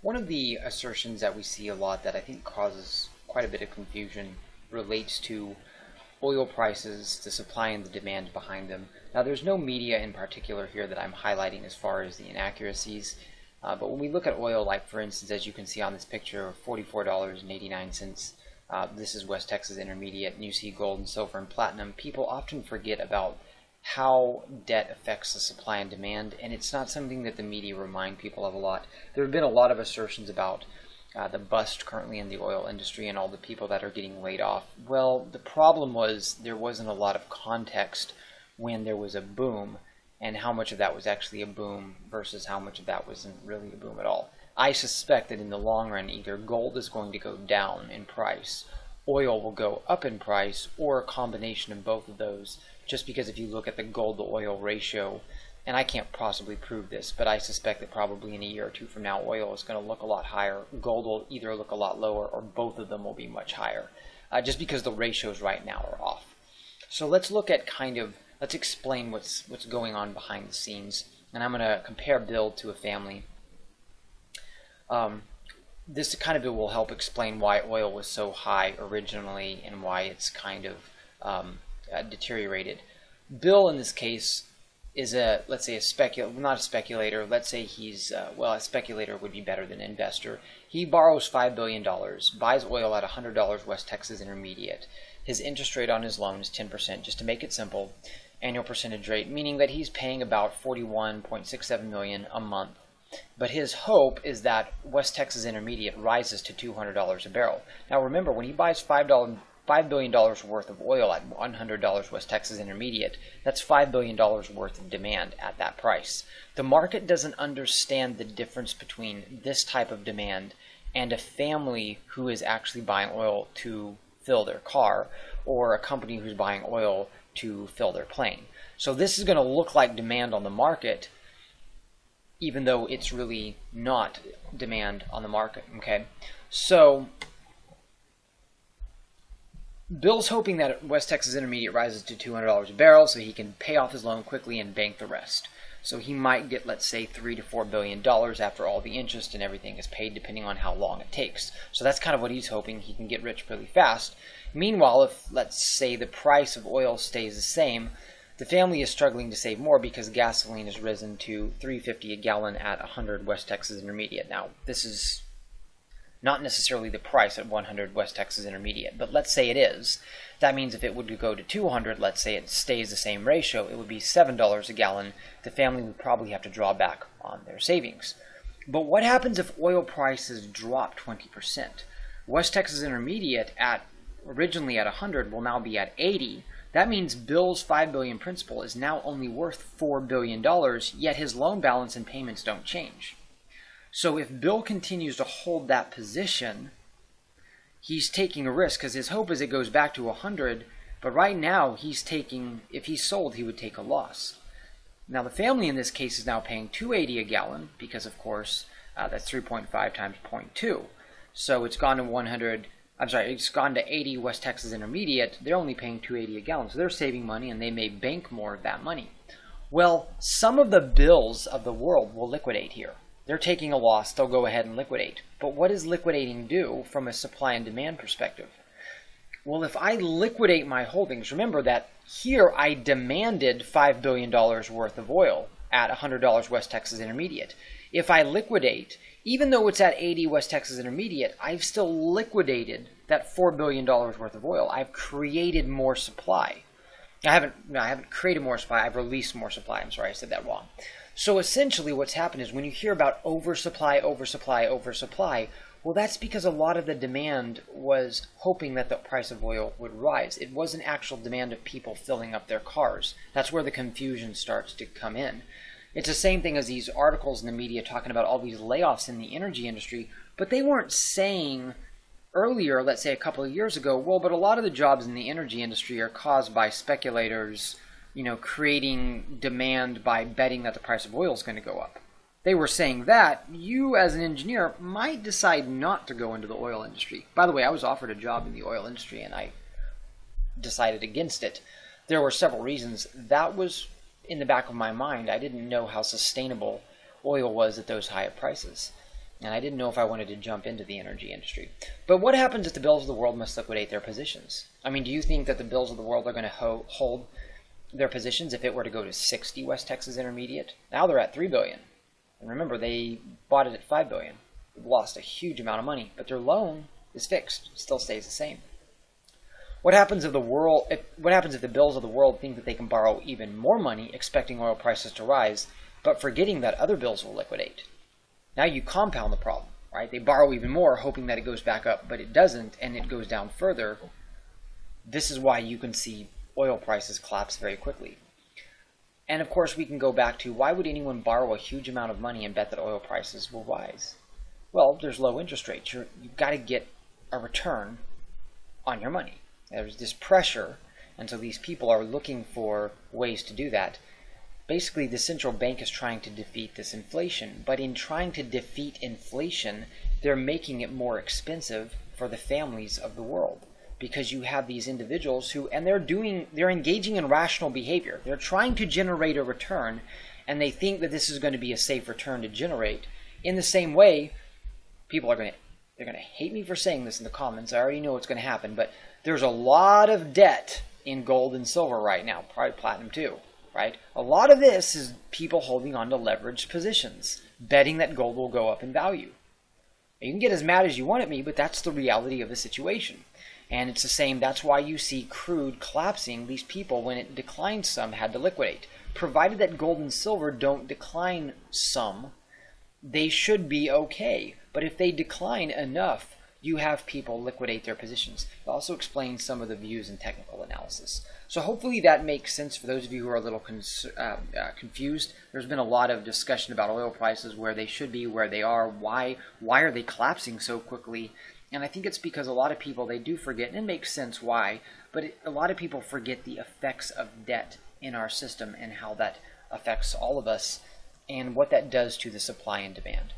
One of the assertions that we see a lot that I think causes quite a bit of confusion relates to oil prices, the supply and the demand behind them. Now, there's no media in particular here that I'm highlighting as far as the inaccuracies, but when we look at oil, like for instance, as you can see on this picture, $44.89, this is West Texas Intermediate, and you see gold and silver and platinum. People often forget about how debt affects the supply and demand, and it's not something that the media remind people of a lot. There have been a lot of assertions about the bust currently in the oil industry and all the people that are getting laid off. Well, the problem was there wasn't a lot of context when there was a boom, and how much of that was actually a boom versus how much of that wasn't really a boom at all. I suspect that in the long run, either gold is going to go down in price, oil will go up in price, or a combination of both of those, just because if you look at the gold to oil ratio, and I can't possibly prove this, but I suspect that probably in a year or two from now, oil is going to look a lot higher. Gold will either look a lot lower, or both of them will be much higher, just because the ratios right now are off. So let's look at let's explain what's going on behind the scenes, and I'm going to compare build to a family. This kind of will help explain why oil was so high originally and why it's kind of deteriorated. Bill, in this case, is let's say not a speculator. Let's say he's, well, a speculator would be better than an investor. He borrows $5 billion, buys oil at $100 West Texas Intermediate. His interest rate on his loan is 10%, just to make it simple, annual percentage rate, meaning that he's paying about $41.67 million a month. But his hope is that West Texas Intermediate rises to $200 a barrel. Now remember, when he buys $5 billion worth of oil at $100 West Texas Intermediate, that's $5 billion worth of demand at that price. The market doesn't understand the difference between this type of demand and a family who is actually buying oil to fill their car, or a company who's buying oil to fill their plane. So this is going to look like demand on the market, even though it's really not demand on the market. Okay, so Bill's hoping that West Texas Intermediate rises to $200 a barrel so he can pay off his loan quickly and bank the rest. So he might get, let's say, $3 to $4 billion after all the interest and everything is paid, depending on how long it takes. So that's kind of what he's hoping. He can get rich really fast. Meanwhile, if, let's say, the price of oil stays the same, the family is struggling to save more because gasoline has risen to $3.50 a gallon at 100 West Texas Intermediate. Now, this is not necessarily the price at 100 West Texas Intermediate, but let's say it is. That means if it would go to 200, let's say it stays the same ratio, it would be $7 a gallon. The family would probably have to draw back on their savings. But what happens if oil prices drop 20%? West Texas Intermediate, originally at 100, will now be at 80. That means Bill's $5 billion principal is now only worth $4 billion, yet his loan balance and payments don't change. So if Bill continues to hold that position, he's taking a risk, because his hope is it goes back to 100, but right now he's taking, if he sold, he would take a loss. Now the family in this case is now paying $2.80 a gallon, because of course that's 3.5 times 0.2. So it's gone to it's gone to 80 West Texas Intermediate. They're only paying $2.80 a gallon, so they're saving money and they may bank more of that money. Well, some of the Bills of the world will liquidate here. They're taking a loss, they'll go ahead and liquidate. But what does liquidating do from a supply and demand perspective? Well, if I liquidate my holdings, remember that here I demanded $5 billion worth of oil at $100 West Texas Intermediate. If I liquidate, even though it's at 80 West Texas Intermediate, I've still liquidated that $4 billion worth of oil. I've created more supply. I haven't created more supply, I've released more supply. I'm sorry, I said that wrong. So essentially what's happened is when you hear about oversupply, well, that's because a lot of the demand was hoping that the price of oil would rise. It wasn't actual demand of people filling up their cars. That's where the confusion starts to come in. It's the same thing as these articles in the media talking about all these layoffs in the energy industry, but they weren't saying earlier, let's say a couple of years ago, well, but a lot of the jobs in the energy industry are caused by speculators, creating demand by betting that the price of oil is going to go up. They were saying that you as an engineer might decide not to go into the oil industry. By the way, I was offered a job in the oil industry and I decided against it. There were several reasons. That was in the back of my mind. I didn't know how sustainable oil was at those higher prices. And I didn't know if I wanted to jump into the energy industry. But what happens if the bills of the world must liquidate their positions? I mean, do you think that the bills of the world are going to hold their positions if it were to go to 60 West Texas Intermediate? Now they're at $3 billion. And remember, they bought it at $5 billion. They've lost a huge amount of money, but their loan is fixed. It still stays the same. What happens if the bills of the world think that they can borrow even more money, expecting oil prices to rise, but forgetting that other bills will liquidate? Now you compound the problem, right? They borrow even more, hoping that it goes back up, but it doesn't, and it goes down further. This is why you can see oil prices collapse very quickly. And of course, we can go back to, why would anyone borrow a huge amount of money and bet that oil prices will rise? Well, there's low interest rates. You've got to get a return on your money. There's this pressure, and so these people are looking for ways to do that. Basically, the central bank is trying to defeat this inflation, but in trying to defeat inflation, they're making it more expensive for the families of the world, because you have these individuals who, and they're engaging in rational behavior. They're trying to generate a return, and they think that this is going to be a safe return to generate. In the same way, people are they're going to hate me for saying this in the comments. I already know what's going to happen, but there's a lot of debt in gold and silver right now, probably platinum too, right? A lot of this is people holding on to leveraged positions, betting that gold will go up in value. You can get as mad as you want at me, but that's the reality of the situation. And it's the same, that's why you see crude collapsing. These people, when it declined some, had to liquidate. Provided that gold and silver don't decline some, they should be okay. But if they decline enough, you have people liquidate their positions. It also explains some of the views in technical analysis. So hopefully that makes sense for those of you who are a little confused. There's been a lot of discussion about oil prices, where they should be, where they are, why are they collapsing so quickly. And I think it's because a lot of people, they do forget, and it makes sense why, but a lot of people forget the effects of debt in our system and how that affects all of us and what that does to the supply and demand.